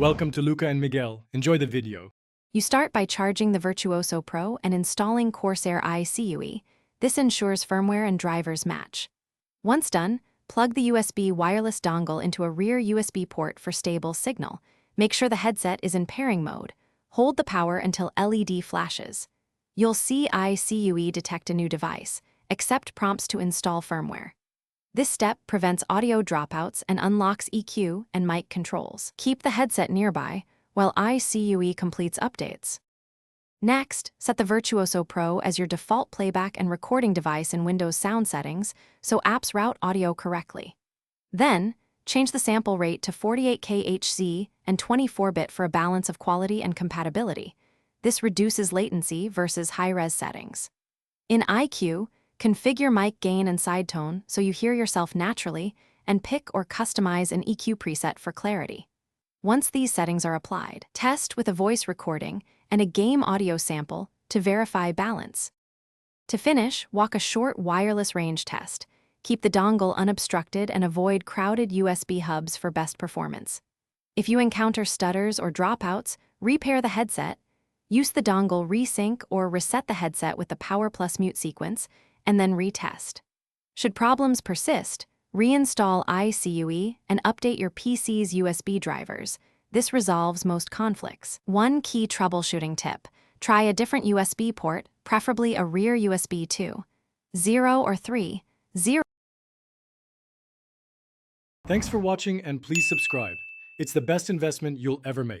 Welcome to Luca and Miguel. Enjoy the video. You start by charging the Virtuoso Pro and installing Corsair ICUE. This ensures firmware and drivers match. Once done, plug the USB wireless dongle into a rear USB port for stable signal. Make sure the headset is in pairing mode. Hold the power until LED flashes. You'll see ICUE detect a new device. Accept prompts to install firmware. This step prevents audio dropouts and unlocks EQ and mic controls. Keep the headset nearby while ICUE completes updates. Next, set the Virtuoso Pro as your default playback and recording device in Windows sound settings so apps route audio correctly. Then, change the sample rate to 48K HZ and 24-bit for a balance of quality and compatibility. This reduces latency versus high-res settings. In IQ, configure mic gain and sidetone so you hear yourself naturally, and pick or customize an EQ preset for clarity. Once these settings are applied, test with a voice recording and a game audio sample to verify balance. To finish, walk a short wireless range test. Keep the dongle unobstructed and avoid crowded USB hubs for best performance. If you encounter stutters or dropouts, repair the headset. Use the dongle resync or reset the headset with the Power Plus mute sequence, and then retest. Should problems persist, reinstall ICUE and update your PC's USB drivers. This resolves most conflicts. One key troubleshooting tip: try a different USB port, preferably a rear USB 2.0 or 3.0. Thanks for watching and please subscribe. It's the best investment you'll ever make.